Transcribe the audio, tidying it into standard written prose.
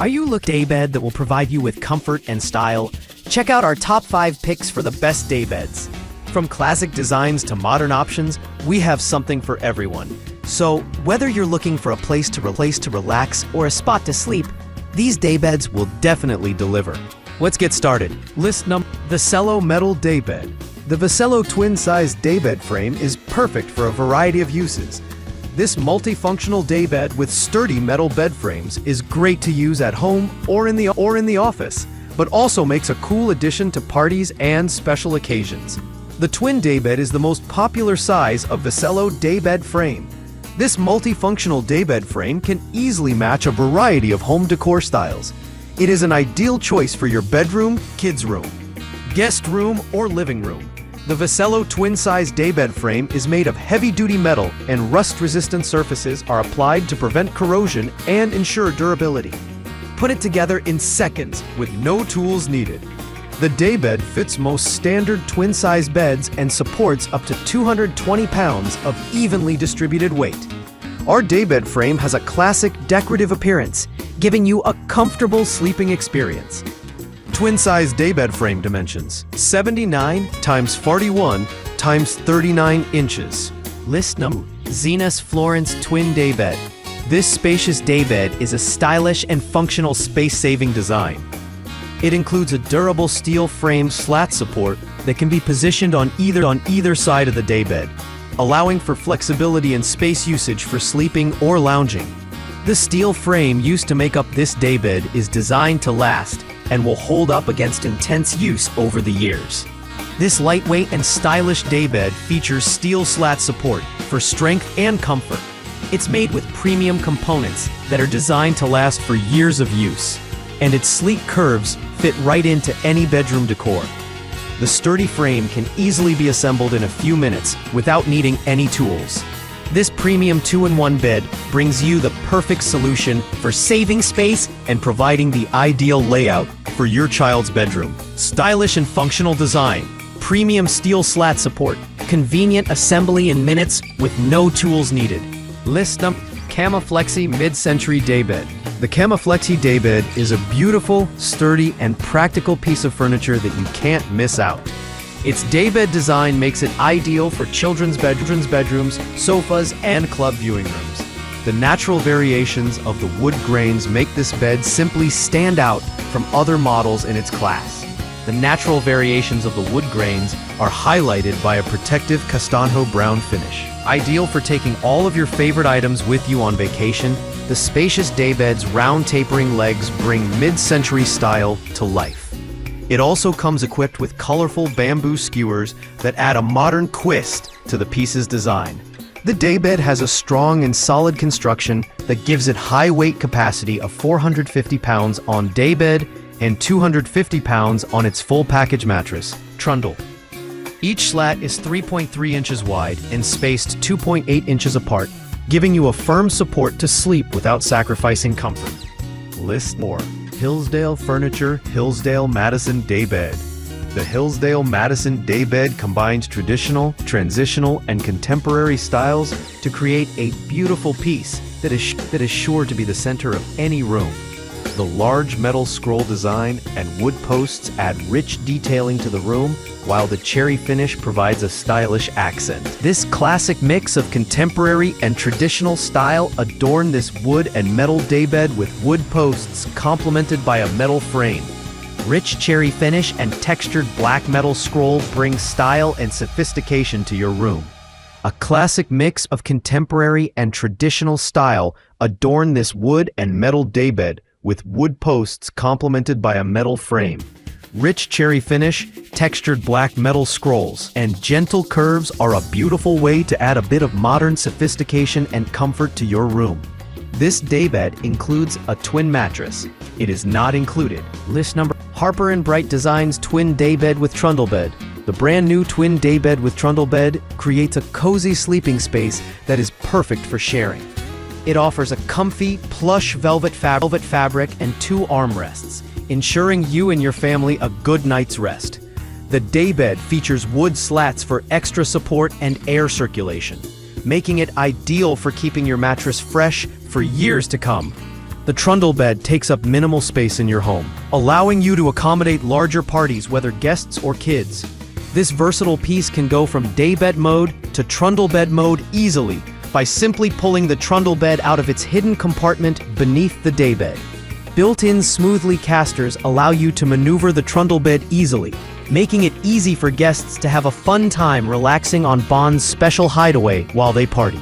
Are you looking for a daybed that will provide you with comfort and style? Check out our top 5 picks for the best daybeds. From classic designs to modern options, we have something for everyone. So, whether you're looking for a place to relax or a spot to sleep, these daybeds will definitely deliver. Let's get started. List number: Vasello Metal Daybed. The Vasello twin-size daybed frame is perfect for a variety of uses. This multifunctional daybed with sturdy metal bed frames is great to use at home or in the office, but also makes a cool addition to parties and special occasions. The twin daybed is the most popular size of Vasello daybed frame. This multifunctional daybed frame can easily match a variety of home decor styles. It is an ideal choice for your bedroom, kids' room, guest room, or living room. The Vasello twin-size daybed frame is made of heavy-duty metal, and rust-resistant surfaces are applied to prevent corrosion and ensure durability. Put it together in seconds with no tools needed. The daybed fits most standard twin-size beds and supports up to 220 pounds of evenly distributed weight. Our daybed frame has a classic decorative appearance, giving you a comfortable sleeping experience. Twin-size daybed frame dimensions: 79 x 41 x 39 inches. List number: Zenus Florence Twin Daybed. This spacious daybed is a stylish and functional space-saving design. It includes a durable steel frame slat support that can be positioned on either side of the daybed, allowing for flexibility and space usage for sleeping or lounging. The steel frame used to make up this daybed is designed to last and will hold up against intense use over the years. This lightweight and stylish daybed features steel slat support for strength and comfort. It's made with premium components that are designed to last for years of use, and its sleek curves fit right into any bedroom decor. The sturdy frame can easily be assembled in a few minutes without needing any tools. This premium 2-in-1 bed brings you the perfect solution for saving space and providing the ideal layout for your child's bedroom. Stylish and functional design, premium steel slat support, convenient assembly in minutes with no tools needed. List number: Camaflexi Mid-Century Daybed. The Camaflexi Daybed is a beautiful, sturdy, and practical piece of furniture that you can't miss out. Its daybed design makes it ideal for children's bedrooms, sofas, and club viewing rooms. The natural variations of the wood grains make this bed simply stand out from other models in its class. The natural variations of the wood grains are highlighted by a protective castanho brown finish. Ideal for taking all of your favorite items with you on vacation, the spacious daybed's round tapering legs bring mid-century style to life. It also comes equipped with colorful bamboo skewers that add a modern twist to the piece's design. The daybed has a strong and solid construction that gives it high weight capacity of 450 pounds on daybed and 250 pounds on its full package mattress, Trundle. Each slat is 3.3 inches wide and spaced 2.8 inches apart, giving you a firm support to sleep without sacrificing comfort. List more. Hillsdale Furniture Hillsdale Madison Daybed. The Hillsdale Madison Daybed combines traditional, transitional, and contemporary styles to create a beautiful piece that is sure to be the center of any room. The large metal scroll design and wood posts add rich detailing to the room, while the cherry finish provides a stylish accent. This classic mix of contemporary and traditional style adorn this wood and metal daybed with wood posts complemented by a metal frame. Rich cherry finish and textured black metal scroll bring style and sophistication to your room. A classic mix of contemporary and traditional style adorn this wood and metal daybed with wood posts complemented by a metal frame. Rich cherry finish, textured black metal scrolls, and gentle curves are a beautiful way to add a bit of modern sophistication and comfort to your room. This daybed includes a twin mattress. It is not included. List number: Harper & Bright Designs Twin Daybed with Trundle Bed. The brand new twin daybed with trundle bed creates a cozy sleeping space that is perfect for sharing. It offers a comfy, plush velvet fabric and 2 armrests, ensuring you and your family a good night's rest. The daybed features wood slats for extra support and air circulation, making it ideal for keeping your mattress fresh for years to come. The trundle bed takes up minimal space in your home, allowing you to accommodate larger parties, whether guests or kids. This versatile piece can go from daybed mode to trundle bed mode easily by simply pulling the trundle bed out of its hidden compartment beneath the daybed. Built-in smoothly casters allow you to maneuver the trundle bed easily, making it easy for guests to have a fun time relaxing on Bond's special hideaway while they party.